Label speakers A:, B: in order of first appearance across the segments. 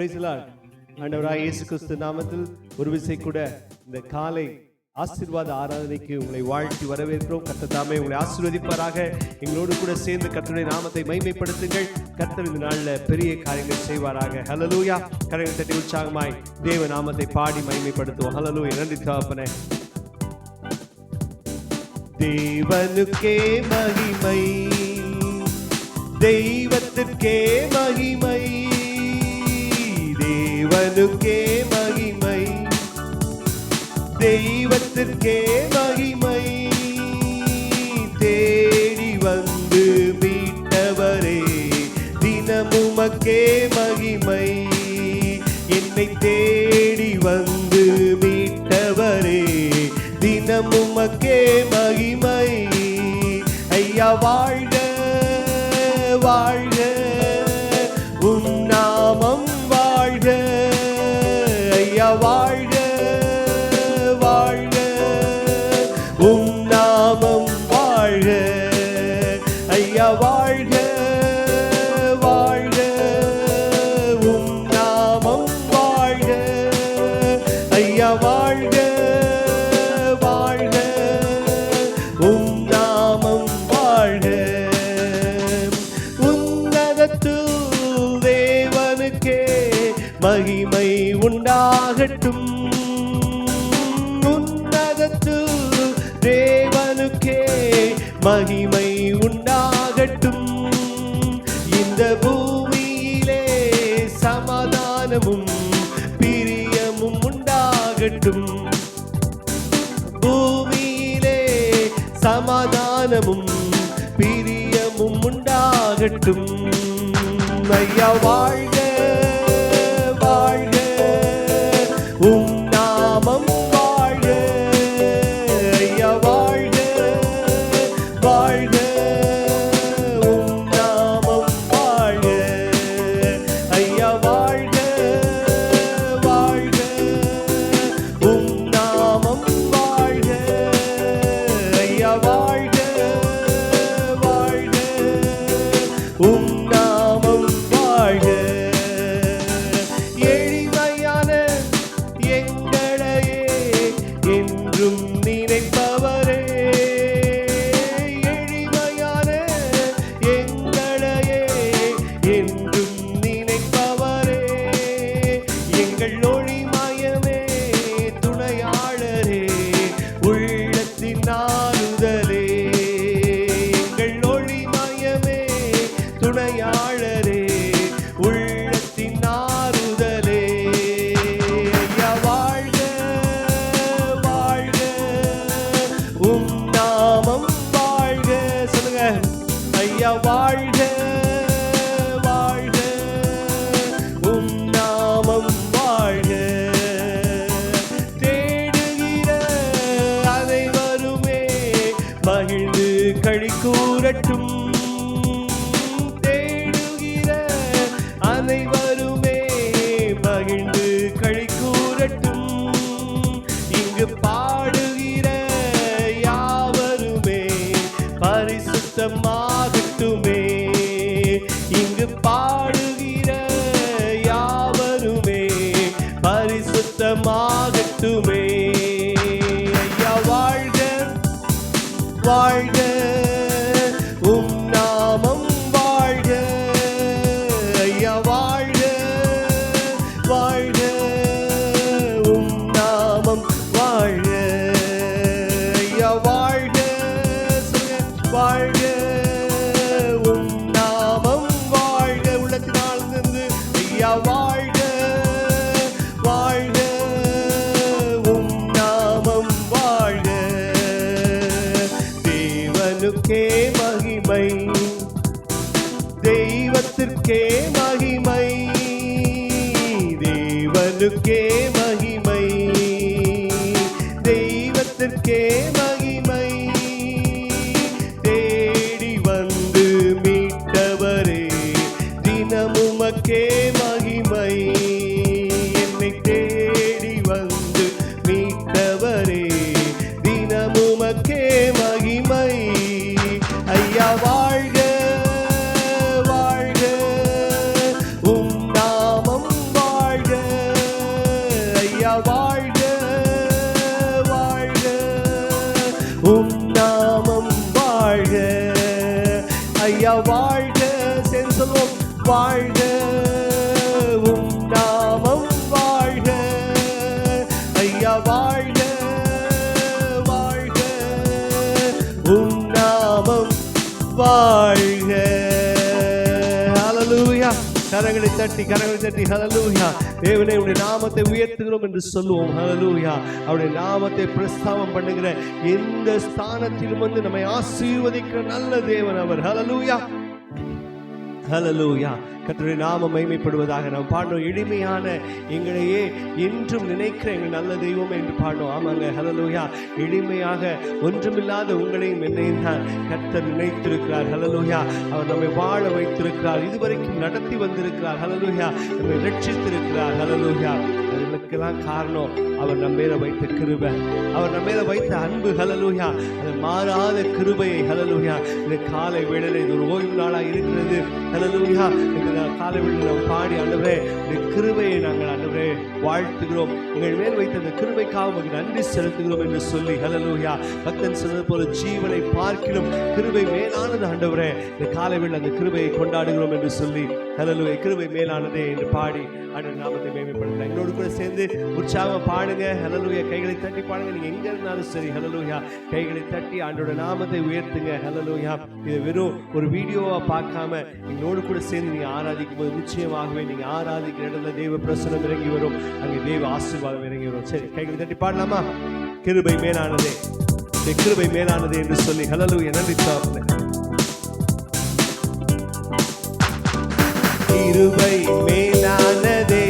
A: ஆண்டவராகிய இயேசு கிறிஸ்து நாமத்தில் ஒரு விசை கூட இந்த காலை ஆசீர்வாத ஆராதனைக்கு உங்களை வாழ்த்தி வரவேற்கிறோம். கர்த்தர் தாமே உங்களை ஆசீர்வதிப்பாராக. எங்களோடு கூட சேர்ந்து கர்த்தருடைய நாமத்தை மகிமைப்படுத்துங்கள். கர்த்தர் இந்த நாளில் பெரிய காரியங்கள் செய்வாராக. ஹல்லேலூயா. கரங்களை தட்டி உற்சாகமாய் தேவ நாமத்தை பாடி மகிமைப்படுத்துவோம். ஹல்லேலூயா. நன்றி தகப்பனே. தேவனுக்கே மகிமை, தெய்வத்திற்கே மகிமை, தேவனுக்கே மகிமை, தெய்வத்திற்கே மகிமை, தேடி வந்து மீட்டவரே தினமுமக்கே மகிமை, என்னை தேடி வந்து மீட்டவரே தினமுமக்கே மகிமை. ஐயா வாழ்க வாழ்க, உம் நாமம் வாழ்க. ஐயா வாழ்க வாழ்க, உம் நாமம் வாழ்க. ஐயா வாழ்க வாழ்க, உம் நாமம் வாழ்க. ஐயா வாழ்க வாழ்க, உம் நாமம் வாழ்க. உன்னதத்தில் தேவனுக்கே மகிமை உண்டாகட்டும். உன்னதத்தில் தேவனுக்கே மகிமை உண்டாகட்டும். இந்த பூமியிலே சமாதானமும் பிரியமும் உண்டாகட்டும். பூமியிலே சமாதானமும் பிரியமும் உண்டாகட்டும். ஐயா வாழ்க வாழ்க, உம் நாமம் வாழ்க. ஐயா வாழ்க வாழ்க, உம் நாமம் வாழ்க. ஐயா வாழ்க வாழ்க, உம் நாமம் வாழ்க. ஐயா வாழ்க வாழ்க, உம் நாமம் வாழ்க. எளிமையான எங்களையே என்றும் நினைப்பவரே, எளிமையான எங்களையே என்றும் நினைப்பவரே, எங்கள் ஒளிமயமே துணையாளரே, உள்ளத்தின் ஆறுதலே. எங்கள் ஒளிமயமே துணையாளரே, உள்ளத்தின் ஆறுதலே. ஐயா வாழ்க வாழ்க, உம் நாமம் வாழ்க. சொல்லுங்க. ஐயா வாழ்க வாழ்க, உம் நாமம் வாழ்க. தேடுகிற அனைவருமே மகிழ்ந்து களி கூறட்டும். தேடுகிற அனைவருமே மகிழ்ந்து களி கூறட்டும். இங்கு பாடுகிற யாவருமே பரிசுத்தமாகட்டுமே. இங்கு பாடுகிற யாவருமே பரிசுத்தமாகட்டுமே. ஐயா வாழ்க வாழ்க, உம் நாமம் வாழ்க. ஐயா வாழ்க வாழ்க, உம் நாமம் வாழ்க. ஐயா வாழ்க வாழ்க, உம் நாமம் வாழ்க. உள்ளத்தினால் இருந்து ஐயா வாழ்க வாழ்க, உம் நாமம் வாழ்க. தேவனுக்கே மகிமை, தெய்வத்திற்கே மகிமை, தேவனுக்கே மகிமை, தெய்வத்திற்கே மகிமை, தேடி வந்து மீட்டவரே தினமுமக்கே மகிமை, என்னை தேடி வந்து மீட்டவரே தினமுமக்கே மகிமை. ஐயா வாழ்க வாழ்க, உம் நாமம் வாழ்க. வாழ்க, சேர்ந்து சொல்வோம், வாழ்க உம் நாமம் வாழ்க, ஐயா வாழ்க, வாழ்க உம் நாமம் வாழ்க. ஹல்லேலூயா. கரங்களை தட்டி ஹல்லேலூயா. தேவனே உம்முடைய நாமத்தை உயர்த்துகிறோம் என்று சொல்லுவோம். ஹல்லேலூயா. அவருடைய நாமத்தை பிரஸ்தாபம் பண்ணுகிற எந்த ஸ்தானத்திலும் வந்து நம்மை ஆசீர்வதிக்கிற நல்ல தேவன் அவர். ஹல்லேலூயா, ஹல்லேலூயா. கர்த்தருடைய நாமம் மகிமைப்படுவதாக. நாம் பாடுறோம், எளிமையான எங்களையே என்றும் நினைக்கிற எங்கள் நல்ல தெய்வம் என்று பாடுறோம். ஆமாங்க, ஹல்லேலூயா. எளிமையாக ஒன்றுமில்லாத உங்களையும் என்னையும் தான் கர்த்தர் நினைத்திருக்கிறார். ஹல்லேலூயா. அவர் நம்மை வாழ வைத்திருக்கிறார், இதுவரைக்கும் நடத்தி வந்திருக்கிறார். ஹல்லேலூயா. நம்மை ரட்சித்திருக்கிறார். ஹல்லேலூயா. அதுக்கெல்லாம் காரணம் அவர் நம்ம மேல வைத்த கிருபை, அவர் நம்ம மேல வைத்த அன்பு. ஹல்லேலூயா. அது மாறாத கிருபையை. ஹல்லேலூயா. இந்த காலை வேளையில இது ஒரு ஓய்வு நாளாக இருக்கிறது. ஹல்லேலூயா. இந்த காலை வேளையில நாம் பாடி, ஆண்டவரே இந்த கிருபையை நாங்கள் ஆண்டவரே வாழ்த்துகிறோம், எங்கள் மேல் வைத்த அந்த கிருபைக்காக உங்களுக்கு நன்றி செலுத்துகிறோம் என்று சொல்லி, ஹல்லேலூயா, பக்தன் சொன்னது போல ஜீவனை பார்க்கிலும் கிருபை மேலானது ஆண்டவரே, இந்த காலை வேளையில அந்த கிருபையை கொண்டாடுகிறோம் என்று சொல்லி, ஹல்லேலூயா, கிருபை மேலானதே என்று பாடி ஆண்டவர் நாமத்தை மேன்மைப்படுத்த எங்களோடு கூட சேர்ந்து உற்சாகமா பாடுங்க. ஹல்லேலூயா. கைகளை தட்டி பாடுங்க. நீங்க எங்க இருந்தாலும் சரி, ஹல்லேலூயா, கைகளை தட்டி ஆண்டவருடைய நாமத்தை உயர்த்துங்க. ஹல்லேலூயா. இது வெறும் ஒரு வீடியோவா பார்க்காம எங்களோடு கூட சேர்ந்து நீங்க ஆராதிக்கும் போது நிச்சயமாகவே நீங்க ஆராதிக்கிற இடத்துல தேவ பிரசனம் இறங்கி வரும், அங்கே தேவ ஆசீர்வாதம் இறங்கி வரும். சரி, கைகளை தட்டி பாடலாமா? கிருபை மேலானதே, கிருபை மேலானதே என்று சொல்லி, ஹல்லேலூயா. நன்றி தாப்பனே. கிருபை மேலானதே,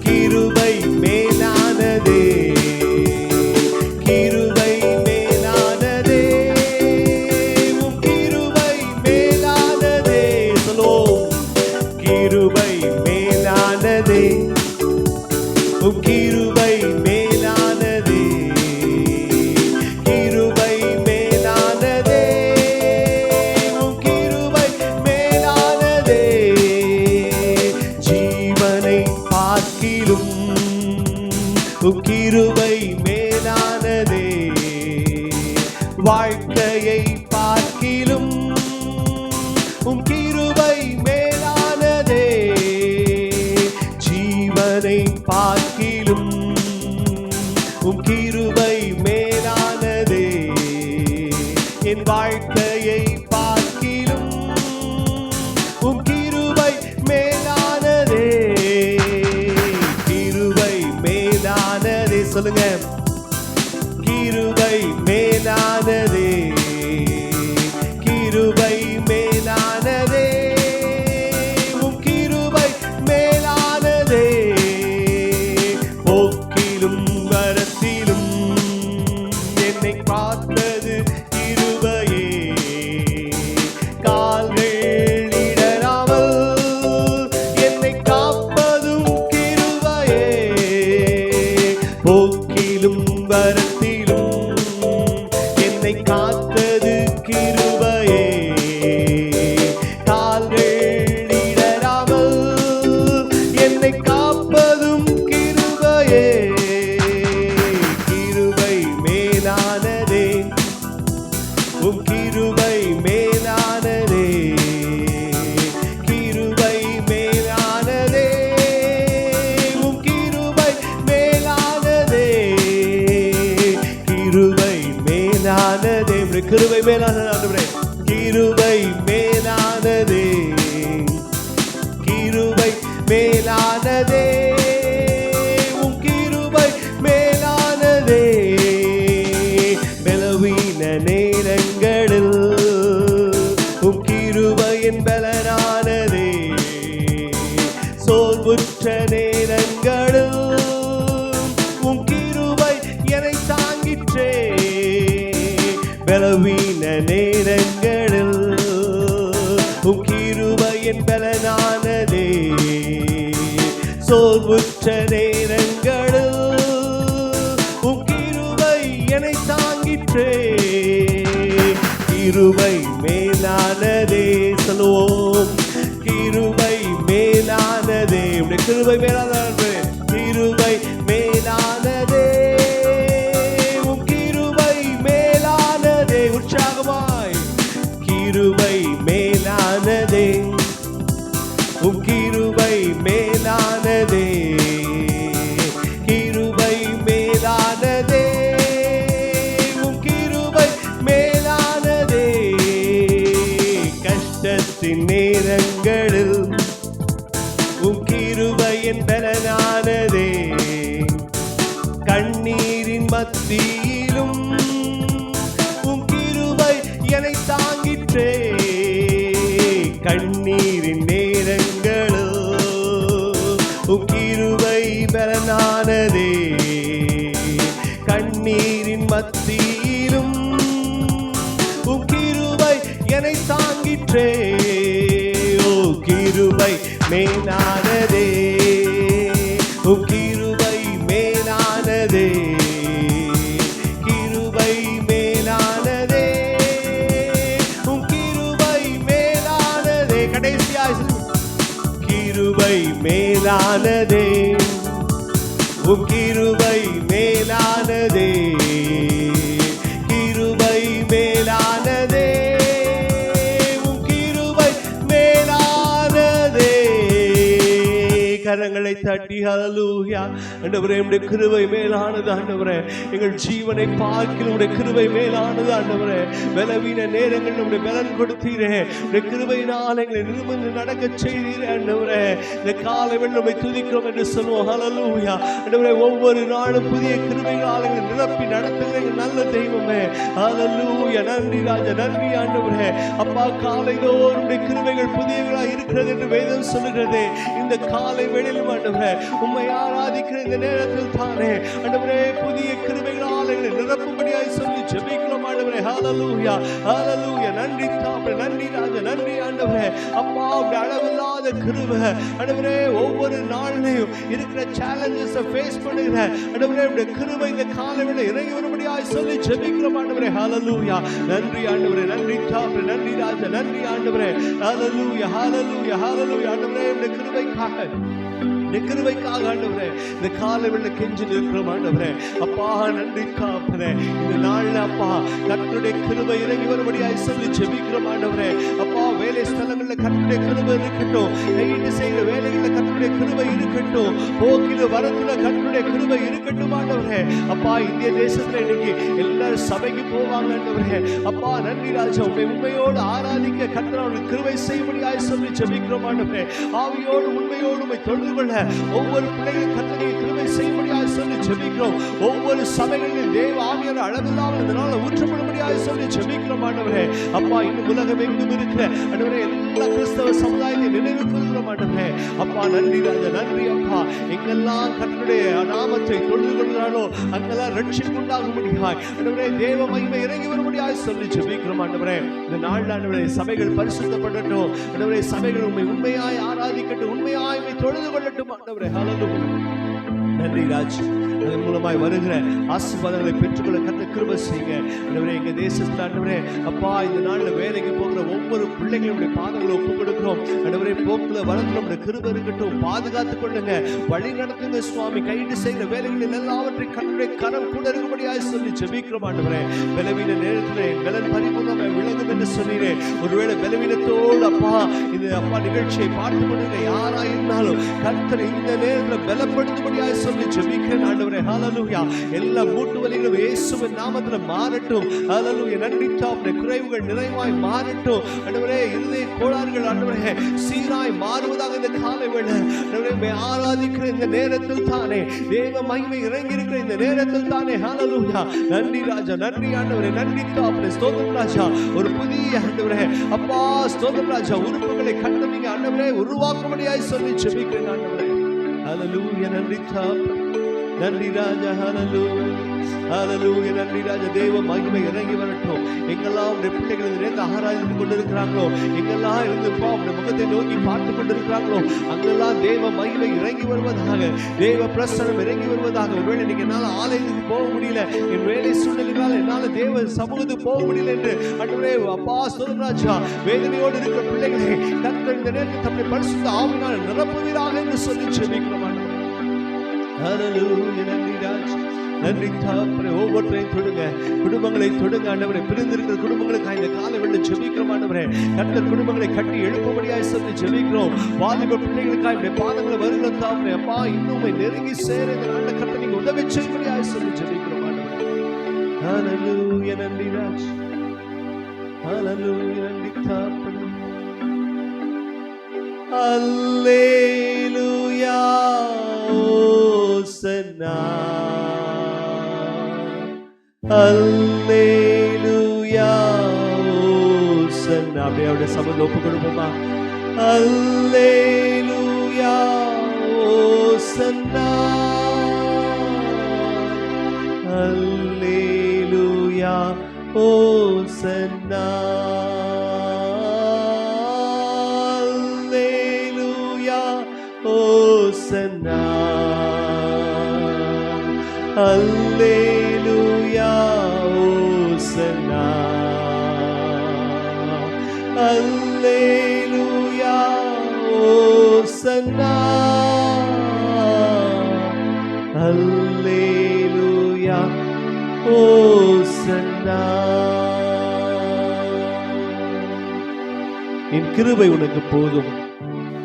A: கிருபை மேலானதே, கிருபை மேலானதே, கிருபை மேலானதே. சொல்லுவோம், கிருபை மேலானதே, கிருபை மேலானதே, கிருபை மேலானதே, கிருபை மேலானதே. ஜீவனை பார்க்கிலும் கிருபை மேலானதே, வாழ்க்கையை பார்க்கிலும் கிருபை மேலானதே, ஜீவனை பார்க்கிலும் கிருபை மேலானதே, என் வாழ்க்கையை பார்க்கிலும் கிருபை மேலானதே, கிருபை மேலானதே. சொல்லுங்க, கிருபை மேலானதே, கிருபை மேலானதே, கிருபை மேலானதே, போக்கிலும் வரத்திலும் என்னை காத்தது கிருபையே, கால்கள் இடராமல் என்னை காப்பதும் கிருபையே, போக்கிலும் வரத்திலும் என்னை காத்தது கிருபையே, கால்கள் இடராமல் என்னை காப்பதும் கிருபையே, கிருபை மேலானதே, கிருபை மேலானதே, கிருபை மேலானதே, கிருபை மேலானதே, கிருபை மேலானதே. கிருபை மேலானதே, கிருபை மேலானதே, கிருபை மேலானதே, கிருபை மேலானதே. பலவீன நேரங்களில் கிருபையின் பலனானதே, சோர்வுற்ற நேரங்களில் கிருபை என்னை தாங்கிற்றே, பலவீன நேரங்களில் கிருபையின் பலனானதே, சோர்வுற்ற நேரங்களில் கிருபை என்னை தாங்கிற்றே, கிருபை மேலானதே. சொல்லுவோம், கிருபை மேலானதே, உடைய கிருபை மேலானதே, கிருபை மேலானதே, கிருபை மேலானதே. உற்சாகமாய், கிருபை என் பலனானதே. கண்ணீரின் மத்தியிலும் உம் கிருபை என்னை தாங்கிற்றே. கண்ணீரின் நேரங்களோ உம் கிருபை பலனானதே. கண்ணீரின் மத்தியிலும் உம் கிருபை என்னை தாங்கிற்றே. ஓ கிருபை மேலானதே, உம் கிருபை மேலானதே, கிருபை மேலானதே, உம் கிருபை மேலானதே. கடைசியாய் கிருபை மேலானதே, உம் கிருபை மேலானதே, கிருபை மேலானதே, உம் கிருபை மேலானதே. கரங்களை தட்டி ஹல்லேலூயா. ஆண்டவரே உம்முடைய கிருபை மேலானது ஆண்டவரே. எங்கள் ஜீவனை பார்க்கிலும் உம்முடைய கிருபை மேலானது ஆண்டவரே. பலவீன நேரங்களில் உம்முடைய பலன் கொடுத்தீரே. உம்முடைய கிருபையினால் எங்களை நிமிர்ந்து நடக்க செய்தீரே ஆண்டவரே. இந்த காலை வேளையில் உம்மை துதிக்கிறோம் என்று சொல்லுவோம். ஹல்லேலூயா. ஆண்டவரே ஒவ்வொரு நாளும் புதிய கிருபைகளால் எங்களை நிரப்பி நடத்துகிற எங்கள் நல்ல தெய்வமே. ஹல்லேலூயா. நன்றி ராஜா, நன்றி ஆண்டவரே. அப்பா காலைதோறும் உம்முடைய கிருபைகள் புதியவர்களாய் இருக்கிறது என்று வேதம் சொல்லுகிறது. இந்த காலை வேளையிலும் ஆண்டவரே உம்மை ஆராதிக்கிற இந்த நேரத்தில் தானே ஆண்டவரே புதிய கிருபைகளால் எங்களை நிரப்பும்படியாய் சொல்லி ஜெபிக்கிறோம் ஆண்டவரே. ஹல்லேலூயா, ஹல்லேலூயா. நன்றி தாப்பே, நன்றி ராஜா, நன்றி ஆண்டவரே. அப்பா உம்முடைய அளவில்லாத கிருபை ஆண்டவரே ஒவ்வொரு நாளிலும் இருக்கிற சேலஞ்சஸை ஃபேஸ் பண்ணுகிற ஆண்டவரே உம்முடைய கிருபை இந்த காலை வேளையில் இறங்கி வரும்படியாய் சொல்லி ஜெபிக்கிறோம் ஆண்டவரே. ஹல்லேலூயா. நன்றி ஆண்டவரே, நன்றி தாப்பே, நன்றி ராஜா, நன்றி ஆண்டவரே. ஹல்லேலூயா, ஹல்லேலூயா, ஹல்லேலூயா. ஆண்டவரே உம்முடைய கிருபைக்காக கிருபைக்காக ஆண்டவரே இந்த காலை வேளையில் கெஞ்சி நிற்கிறோம் ஆண்டவரே. அப்பா நன்றி தாப்பனே. இந்த நாள்ல அப்பா கர்த்தருடைய கிருபை இறங்கி வரும்படியாய் சொல்லி ஜெபிக்கிறோம் ஆண்டவரே. அப்பா வேலை ஸ்தலங்களில் கர்த்தருடைய கிருபை இருக்கட்டும், கையிட்டு செய்கிற வேலைகளில் கர்த்தருடைய கிருபை இருக்கட்டும், போக்கில வரத்துல கர்த்தருடைய கிருபை இருக்கட்டும் ஆண்டவரே. அப்பா இந்திய தேசத்துல இன்னைக்கு எல்லாரும் சபைக்கு போவாங்க ஆண்டவரே. அப்பா நன்றி ராஜா, உம்மை உண்மையோடு ஆராதிக்க கர்த்தர் அவர்களுக்கு கிருபை செய்யும்படியாய் சொல்லி ஜெபிக்கிறோம் ஆண்டவரே. ஆவியோடு உண்மையோடு உம்மை தொழுது கொள்ள ஒவ்வொரு பிள்ளைகளும் கர்த்தருடைய கிருபை செய்யும்படியாய் சொல்லி ஜெபிக்கிறோம். ஒவ்வொரு சபைகளிலும் தேவ ஆவியானவர் அளவில்லாமல் இந்த நாளில் ஊற்றப்படும்படியாய் சொல்லி ஜெபிக்கிறோம் ஆண்டவரே. அப்பா இன்னும் உலகம் எங்கும் இருக்கிற ஆண்டவரே எல்லா கிறிஸ்தவ சமுதாயத்தை நினைவு கூறுகிறோம் ஆண்டவரே. அப்பா நன்றி ராஜா, நன்றி அப்பா. எங்கெல்லாம் கர்த்தருடைய நாமத்தை தொழுது கொள்கிறாரோ அங்கெல்லாம் ரட்சிப்பு உண்டாகும்படியாய் ஆண்டவரே தேவ மகிமை இறங்கி வரும்படியாய் சொல்லி ஜெபிக்கிறோம் ஆண்டவரே. இந்த நாளில் ஆண்டவரே சபைகள் பரிசுத்தப்படட்டும் ஆண்டவரே. சபைகள் உம்மை உண்மையாய் ஆராதிக்கட்டும், உண்மையாய் உம்மை தொழுது கொள்ளட்டும் ஆண்டவரே. ஹல்லேலூயா. நன்றி ராஜ். அதன் மூலமாய் வருகிற ஆசீர்வாதங்களை பெற்றுக்கொள்ள கர்த்தர் கிருபை செய்யுங்க ஆண்டவரே. எங்க தேசத்துல ஆண்டவரே அப்பா இந்த நாள்ல வேலைக்கு போகிற ஒவ்வொரு பிள்ளைகளுடைய பாதங்களை ஒப்புக் கொடுக்கிறோம் ஆண்டவரே. போக்குல வரத்துல உடைய கிருபை இருக்கட்டும், பாதுகாத்துக் கொள்ளுங்க, வழி நடத்துங்க சுவாமி. கையிட்டு செய்கிற வேலைகளில் எல்லாவற்றையும் கர்த்தருடைய கரம் கூட இருக்கும்படியாய் சொல்லி ஜெபிக்கிறோம் ஆண்டவரே. பலவீன நேரத்திலே பலன் பரிபூர்ணமாய் விளங்கும் என்று சொன்னீரே. ஒருவேளை பலவீனத்தோடு அப்பா இந்த அப்பா நிகழ்ச்சியை பார்த்து கொண்டிருக்க யாராயிருந்தாலும் கர்த்தர் இந்த நேரத்தில் பலப்படுத்தும்படியாய் சொல்லி ஜெபிக்கிறேன் ஆண்டவரே. ஹல்லேலூயா. எல்லா மூட்டு வலிகளும் இயேசுவின் நாமத்தில் மாறட்டும். ஹல்லேலூயா. நன்றி தாப்பனே. குறைவுகள் நிறைவாய் மாறட்டும் ஆண்டவரே. இருதய கோளாறுகள் ஆண்டவரே சீராய் மாறுவதாக இந்த காலை வேளை ஆண்டவரே ஆராதிக்கிற இந்த நேரத்தில் தானே தேவ மகிமை இறங்கி இருக்கிற இந்த நேரத்தில் தானே. ஹல்லேலூயா. நன்றி ராஜா, நன்றி ஆண்டவரே, நன்றி தாப்பனே. ஸ்தோத்திரம் ராஜா. ஒரு புதிய ஆண்டவரே அப்பா ஸ்தோத்திரம் ராஜா உறுப்புகளை கண்டவீங்க ஆண்டவரே உருவாக்கும்படியாய் சொல்லி ஜெபிக்கிறேன் ஆண்டவரே. ஹல்லேலூயா. நன்றி தாப்பனே, நன்றி ராஜா. ஹல்லேலூயா, ஹல்லேலூயா. நன்றி ராஜா. தேவ மகிமை இறங்கி வரட்டும். எங்கெல்லாம் உடைய பிள்ளைகள் இருந்து ஆராய்ந்து கொண்டிருக்கிறாங்களோ, எங்கெல்லாம் இருந்து உடைய முகத்தை நோக்கி பார்த்து கொண்டிருக்கிறாங்களோ அங்கெல்லாம் தேவ மகிமை இறங்கி வருவதாக, தேவ பிரசனம் இறங்கி வருவதாக. ஒருவேளை நீங்க என்னால ஆலயத்துக்கு போக முடியல, என் வேலை சூழ்நிலைகளால் என்னால தேவ சமூகத்துக்கு போக முடியல என்று ஆண்டவரே அப்பா ஸ்தோத்திரம் ராஜா வேதனையோடு இருக்கிற பிள்ளைகளை கர்த்தர் இந்த நேரத்தில் தம்முடைய பரிசுத்த ஆவியினால் நிரப்புவீராக என்று சொல்லி ஜெபிக்கிறோம் ஆண்டவரே. ஹல்லேலூயா. நன்றி ராஜா, நன்றி தாப்பனே. ஒவ்வொருத்தரையும் தொடுங்க, குடும்பங்களை தொடுங்க ஆண்டவரே. பிரிந்திருக்கிற குடும்பங்களுக்கு இந்த காலை வேளை ஜெபிக்கிறோம் ஆண்டவரே. கர்த்தர் குடும்பங்களை கட்டி எழுப்பும்படியாய் சொல்லி ஜெபிக்கிறோம். வாலிப பிள்ளைகளுக்காக இந்த பாதங்களை வருகிற தாப்பனே அப்பா இன்னும் நெருங்கி சேர இந்த நல்ல கர்த்தர் நீங்க உதவி செய்யும்படியாய் சொல்லி ஜெபிக்கிறோம் ஆண்டவரே. ஹல்லேலூயா. நன்றி ராஜா, ஹல்லேலூயா. நன்றி தாப்பனே. அல்லேலூயா. அல்லேலூயா ஓசன்னா. அப்படியே அவருடைய சமூகத்தில் ஒப்பு கொடுப்போமா? அல்லேலூயா ஓசன்னா, அல்லேலூயா ஓசன்னா, அல்லேலூயா ஓசன்னா, அல்லேலூயா ஓசன்னா, அல்லேலூயா ஓசன்னா, அல்லேலூயா ஓசன்னா. என் கிருபை உனக்கு போதும்,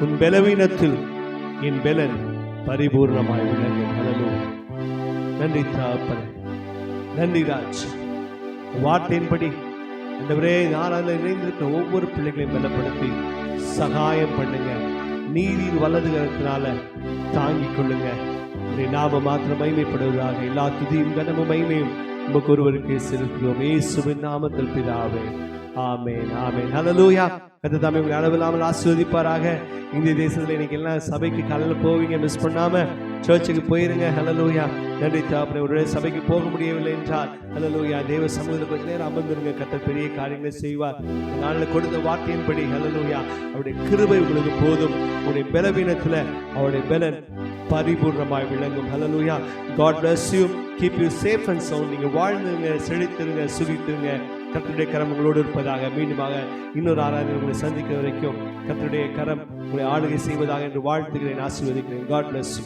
A: உன் பலவீனத்தில் என் பலன் பரிபூர்ணமாய் விளங்கும். ஹல்லேலூயா. நன்றி தகப்பனே, நன்றி ராஜ். வார்த்தையின்படி ஆண்டவரே, ஆராதனை இணைந்திருக்கிற ஒவ்வொரு பிள்ளைகளையும் பலப்படுத்தி சகாயம் பண்ணுங்க. நீதியின் வலது கரத்தினால தாங்கிக் கொள்ளுங்க. நாம மாத்திரம் மகிமைப்படுவதாக. எல்லா துதியும் கனமும் மகிமையும் உமக்கு ஒருவருக்கு செலுத்துகிறோம் இயேசுவின் நாமத்தில் பிதாவே. ஆமென், ஆமென். ஹல்லேலூயா. கர்த்தர் தாமே உங்களை அளவில்லாமல் ஆசீர்வதிப்பாராக. இந்திய தேசத்துல இன்னைக்கு எல்லாம் சபைக்கு காலையில் போவீங்க, மிஸ் பண்ணாம சர்ச்சுக்கு போயிருங்க. ஹல்லேலூயா. நன்றி தகப்பனே. ஒரு சபைக்கு போக முடியவில்லை என்றால் ஹல்லேலூயா, தேவ சமூகத்தில் கொஞ்ச நேரம் அமர்ந்துருங்க. கர்த்தர் பெரிய காரியங்களை செய்வார். நாளில் கொடுத்த வார்த்தையின்படி ஹல்லேலூயா, அவருடைய கிருபை உங்களுக்கு போதும். உங்களுடைய பலவீனத்துல அவருடைய பலன் பரிபூர்ணமாய் விளங்கும். ஹல்லேலூயா. God bless you. Keep you safe and sound. நீங்க வாழ்ந்துங்க, செழித்திருங்க, சுகித்திருங்க. கர்த்தருடைய கரம் உங்களோடு இருப்பதாக. மீண்டுமாக இன்னொரு ஆராதனை உங்களை சந்திக்கிற வரைக்கும் கர்த்தருடைய கரம் உங்களை ஆளுகை செய்வதாக என்று வாழ்த்துகிறேன், ஆசீர்வதிக்கிறேன். God bless you.